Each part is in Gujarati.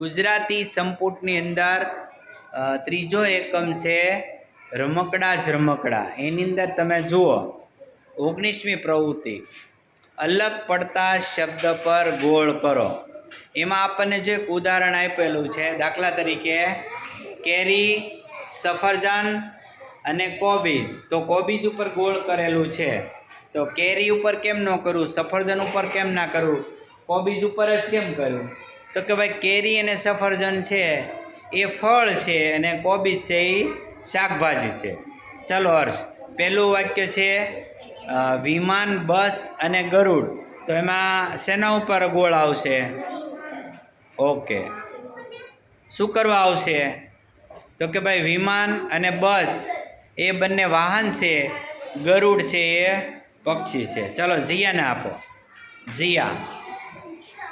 ગુજરાતી સંપુટની અંદર ત્રીજો એકમ છે રમકડા જ રમકડા. એની અંદર તમે જુઓ 19મી પ્રવૃત્તિ અલગ પડતા શબ્દ પર ગોળ કરો. એમાં આપણને જે એક ઉદાહરણ આપેલું છે, દાખલા તરીકે કેરી, સફરજન અને કોબીજ. તો કોબીજ ઉપર ગોળ કરેલું છે, તો કેરી ઉપર કેમ ન કરવું, સફરજન ઉપર કેમ ના કરવું, કોબીજ ઉપર જ કેમ કરવું? તો કે ભાઈ કેરી અને સફરજન છે એ ફળ છે અને કોબીજ છે એ શાકભાજી છે. ચલો હર્ષ, પહેલું વાક્ય છે વિમાન, બસ અને ગરુડ. તો એમાં શેના ઉપર ગોળ આવશે? ઓકે, શું કરવા આવશે? તો કે ભાઈ વિમાન અને બસ એ બંને વાહન છે, ગરુડ છે એ પક્ષી છે. ચલો જીયાને આપો. જીયા,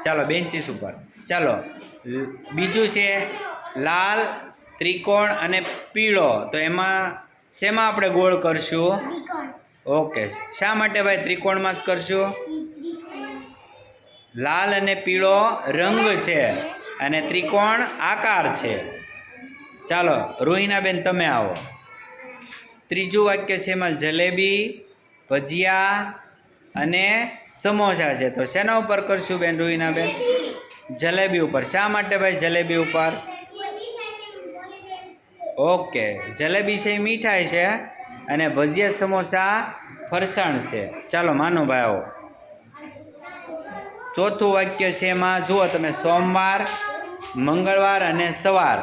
ચાલો બેન્ચીસ ઉપર. ચાલો બીજું છે લાલ, ત્રિકોણ અને પીળો. તો એમાં શેમાં આપણે ગોળ કરશું? ઓકે, શા માટે ભાઈ ત્રિકોણમાં જ કરશું? લાલ અને પીળો રંગ છે અને ત્રિકોણ આકાર છે. ચાલો રોહિણાબેન તમે આવો. ત્રીજું વાક્ય છે એમાં જલેબી, ભજીયા અને સમોસા છે. તો શેના ઉપર કરશું બેન રોહિણાબેન? જલેબી ઉપર. શા માટે ભાઈ જલેબી ઉપર? ઓકે, જલેબી છે એ મીઠાઈ છે અને ભજીયા સમોસા ફરસાણ છે. ચાલો માનુભાઈ આવો. ચોથું વાક્ય છે એમાં જુઓ તમે સોમવાર, મંગળવાર અને સવાર.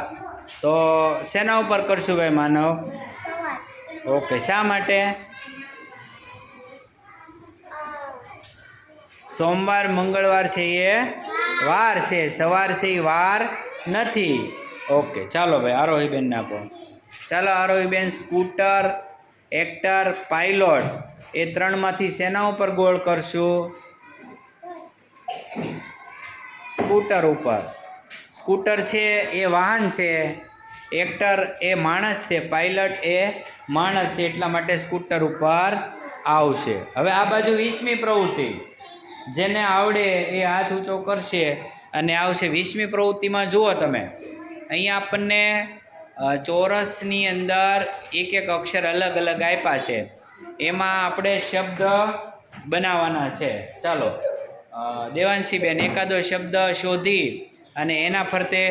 તો શેના ઉપર કરશું ભાઈ માનવ? ઓકે, શા માટે? સોમવાર મંગળવાર છે એ વાર છે, સવાર છે એ વાર નથી. ઓકે, ચાલો ભાઈ આરોહીબેન આપો. ચાલો આરોહીબેન, સ્કૂટર, એક્ટર, પાયલોટ એ ત્રણમાંથી શેના ઉપર ગોળ કરશું? સ્કૂટર ઉપર. સ્કૂટર છે એ વાહન છે, એક્ટર એ માણસ છે, પાયલટ એ માણસ છે, એટલા માટે સ્કૂટર ઉપર આવશે. હવે આ બાજુ 20મી પ્રવૃત્તિ, જેને આવડે એ હાથ ઊંચો કરશે અને આવશે. 20મી પ્રવૃત્તિમાં જુઓ તમે, અહીંયા આપણને ચોરસની અંદર એક એક અક્ષર અલગ અલગ આપ્યા છે, એમાં આપણે શબ્દ બનાવવાના છે. ચાલો દેવાંશીબેન એકાદો શબ્દ શોધી અને એના ફરતે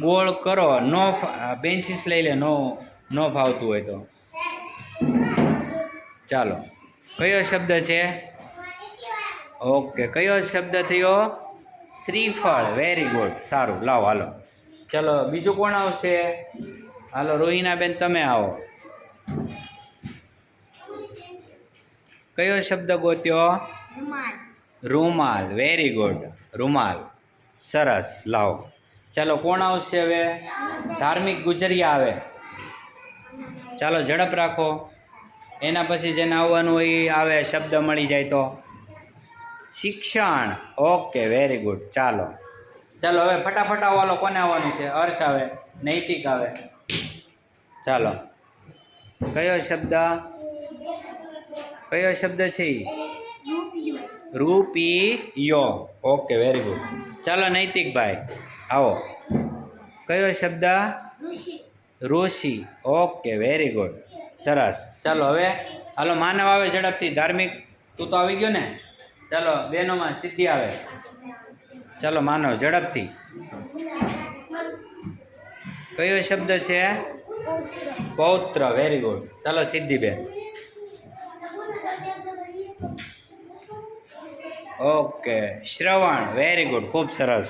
ગોળ કરો. નો બેન્ચીસ લઈ લે, નો ફાવતું હોય તો. ચાલો કયો શબ્દ છે? ઓકે, કયો શબ્દ થયો? શ્રીફળ. વેરી ગુડ, સારું. લાવો હાલો. ચલો બીજું કોણ આવશે? હાલો રોહિણાબેન તમે આવો. કયો શબ્દ ગોત્યો? રૂમાલ. વેરી ગુડ, રૂમાલ. સરસ, લાવો. ચાલો કોણ આવશે હવે? ધાર્મિક ગુજરિયા આવે. ચાલો ઝડપ રાખો, એના પછી જેને આવવાનું હોય એ આવે, શબ્દ મળી જાય તો. શિક્ષણ. Okay, very good. ચાલો ચાલો હવે ફટાફટ આવો. હાલો, કોને આવવાનું છે? હર્ષ આવે, નૈતિક આવે. ચાલો કયો શબ્દ? કયો શબ્દ છે? રૂપિયો. Okay, very good. ચાલો નૈતિકભાઈ આવો. કયો શબ્દ? ઋષિ. ઓકે, વેરી ગુડ, સરસ. ચાલો હવે હાલો માનવ આવે ઝડપથી. ધાર્મિક તું તો આવી ગયો ને? ચાલો બહેનોમાં સિદ્ધિ આવે. ચાલો માનવ ઝડપથી. કયો શબ્દ છે? પૌત્ર. Very good. ચાલો સિદ્ધિબેન. ઓકે, શ્રવણ. વેરી ગુડ, ખૂબ સરસ.